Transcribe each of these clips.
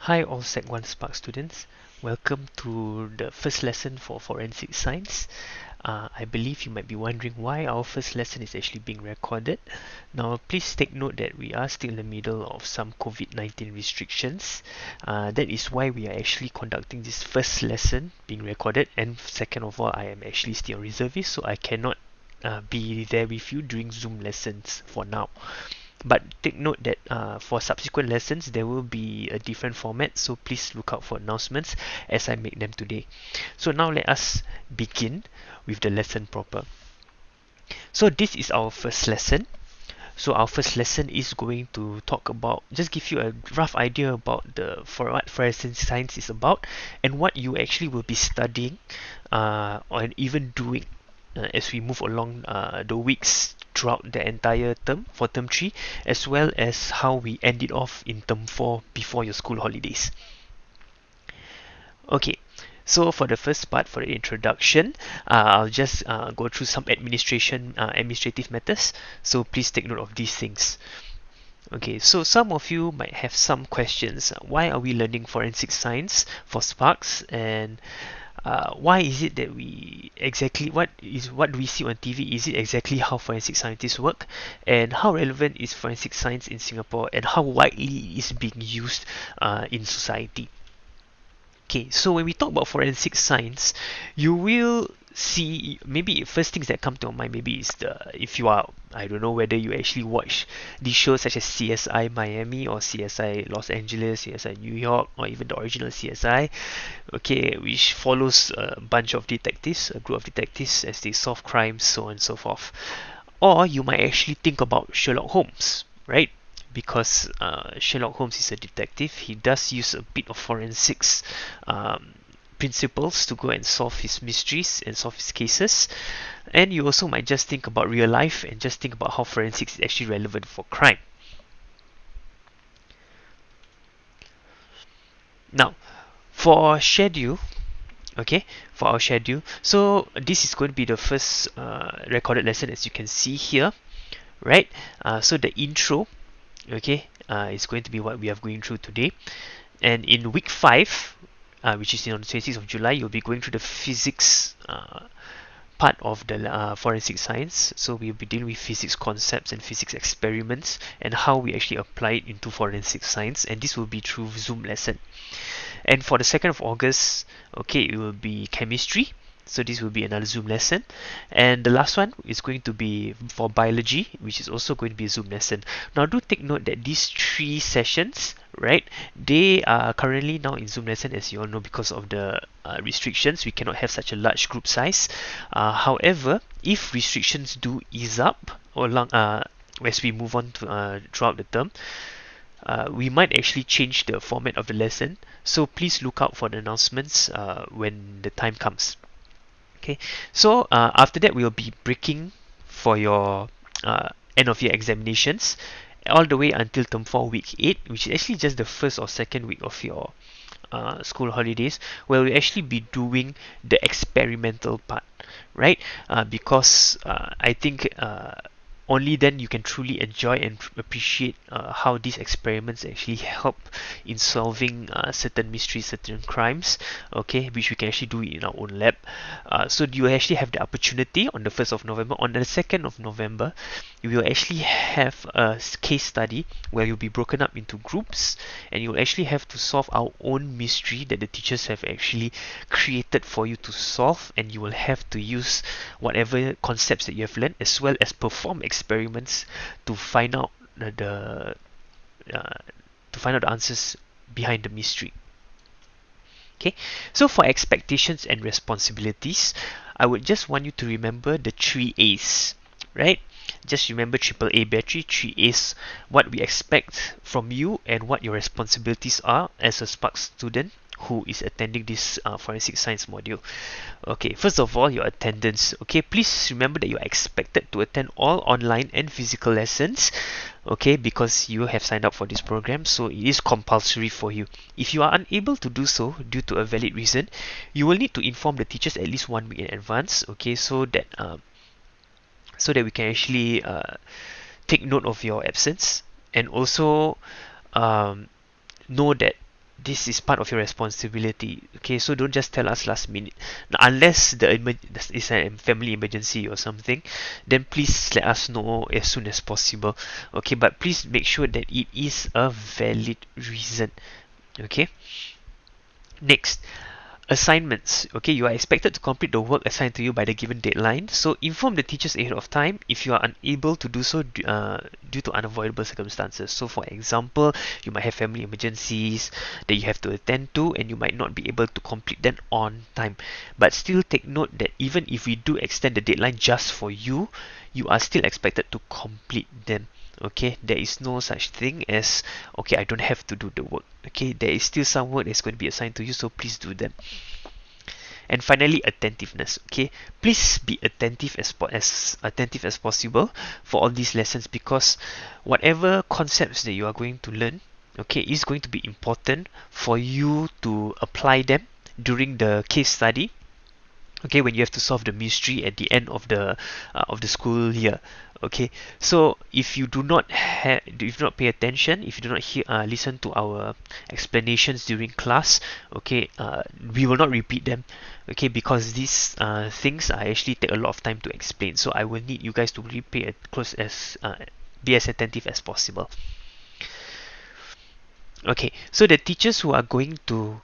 Hi all Sec 1 Spark students. Welcome to the first lesson for Forensic Science. I believe you might be wondering why our first lesson is actually being recorded. Now please take note that we are still in the middle of some COVID-19 restrictions. That is why we are actually conducting this first lesson being recorded, and second of all, I am actually still a reservist, so I cannot be there with you during Zoom lessons for now. But take note that for subsequent lessons there will be a different format, so please look out for announcements as I make them today. So now let us begin with the lesson proper. So this is our first lesson. So our first lesson is going to talk about, just give you a rough idea about for what forensic science is about and what you actually will be studying or even doing as we move along the weeks throughout the entire term for term 3, as well as how we end it off in term 4 before your school holidays. Okay, so for the first part, for the introduction, I'll just go through some administrative matters, so please take note of these things. Okay, so some of you might have some questions. Why are we learning forensic science for Sparks, and why is it that we exactly what do we see on TV? Is it exactly how forensic scientists work, and how relevant is forensic science in Singapore, and how widely is being used in society? Okay, so when we talk about forensic science, you will see maybe first things that come to mind maybe is the if you are, I don't know whether you actually watch these shows such as CSI Miami or CSI Los Angeles, CSI New York, or even the original CSI, okay, which follows a bunch of detectives, a group of detectives as they solve crimes, so on and so forth. Or you might actually think about Sherlock Holmes, right? Because Sherlock Holmes is a detective, he does use a bit of forensics principles to go and solve his mysteries and solve his cases. And you also might just think about real life and just think about how forensics is actually relevant for crime. Now, for our schedule, okay, for our schedule, so this is going to be the first recorded lesson, as you can see here, right? So the intro, okay, is going to be what we are going through today. And in week 5, which is on the 26th of July, you'll be going through the physics part of the forensic science. So we'll be dealing with physics concepts and physics experiments and how we actually apply it into forensic science, and this will be through Zoom lesson. And for the 2nd of August, okay, it will be chemistry. So this will be another Zoom lesson. And the last one is going to be for biology, which is also going to be a Zoom lesson. Now do take note that these 3 sessions, right, they are currently now in Zoom lesson, as you all know, because of the restrictions. We cannot have such a large group size. However, if restrictions do ease up along as we move on to throughout the term, we might actually change the format of the lesson, so please look out for the announcements when the time comes. Okay, so after that we'll be breaking for your end of year examinations all the way until term 4 week 8, which is actually just the first or second week of your school holidays, where we'll actually be doing the experimental part, right? Because I think only then you can truly enjoy and appreciate how these experiments actually help in solving certain mysteries, certain crimes, okay, which we can actually do in our own lab. So you actually have the opportunity on the 1st of November. On the 2nd of November, you will actually have a case study where you'll be broken up into groups, and you'll actually have to solve our own mystery that the teachers have actually created for you to solve, and you will have to use whatever concepts that you have learned, as well as perform experiments to find out uh, the answers behind the mystery. Okay, so for expectations and responsibilities, I would just want you to remember the 3 A's, right? Just remember triple A battery, 3 A's, what we expect from you and what your responsibilities are as a Spark student who is attending this forensic science module. Okay, first of all, your attendance. Okay, please remember that you are expected to attend all online and physical lessons, okay, because you have signed up for this program, so it is compulsory for you. If you are unable to do so due to a valid reason, you will need to inform the teachers at least 1 week in advance, okay, so that we can actually take note of your absence, and also um, know that this is part of your responsibility. Okay, so don't just tell us last minute. Now, unless is a family emergency or something, then please let us know as soon as possible. Okay, but please make sure that it is a valid reason. Okay. Next, assignments. Okay, you are expected to complete the work assigned to you by the given deadline. So inform the teachers ahead of time if you are unable to do so due to unavoidable circumstances. So for example, you might have family emergencies that you have to attend to, and you might not be able to complete them on time. But still take note that even if we do extend the deadline just for you, you are still expected to complete them. Okay, there is no such thing as, okay, I don't have to do the work. Okay, there is still some work that's going to be assigned to you, so please do them. And finally, attentiveness. Okay, please be attentive as attentive as possible for all these lessons, because whatever concepts that you are going to learn, okay, is going to be important for you to apply them during the case study. Okay, when you have to solve the mystery at the end of the school year. Okay, so if you do not pay attention, if you do not listen to our explanations during class, okay, we will not repeat them. Okay, because these things I actually take a lot of time to explain, so I will need you guys to really pay be as attentive as possible. Okay, so the teachers who are going to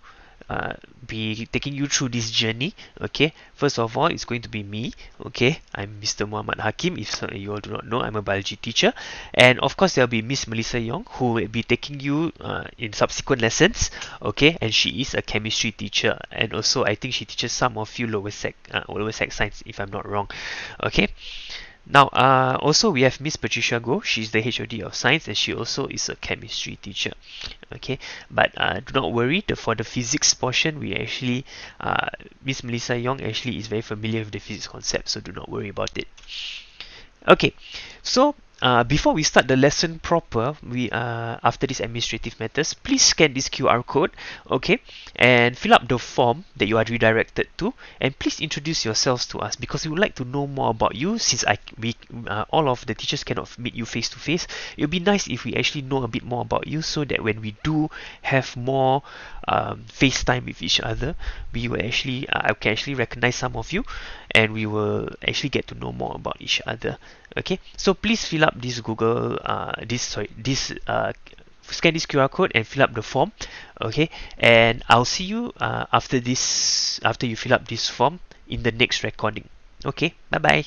be taking you through this journey, okay, first of all, it's going to be me. Okay, I'm Mr. Muhammad Hakim. If you all do not know, I'm a biology teacher. And of course there'll be Miss Melissa Yong, who will be taking you in subsequent lessons. Okay, and she is a chemistry teacher, and also I think she teaches some of you lower sec science, if I'm not wrong. Okay. Now, also we have Miss Patricia Goh. She's the HOD of Science, and she also is a chemistry teacher. Okay, but do not worry. For the physics portion, we actually Miss Melissa Yong actually is very familiar with the physics concept, so do not worry about it. Okay, so before we start the lesson proper, we after these administrative matters, please scan this QR code, okay, and fill up the form that you are redirected to, and please introduce yourselves to us, because we would like to know more about you. Since all of the teachers cannot meet you face to face, it would be nice if we actually know a bit more about you, so that when we do have more FaceTime with each other, we will actually I can actually recognize some of you, and we will actually get to know more about each other. Okay, so please fill up this scan this QR code and fill up the form. Okay, and I'll see you after you fill up this form in the next recording. Okay, bye bye.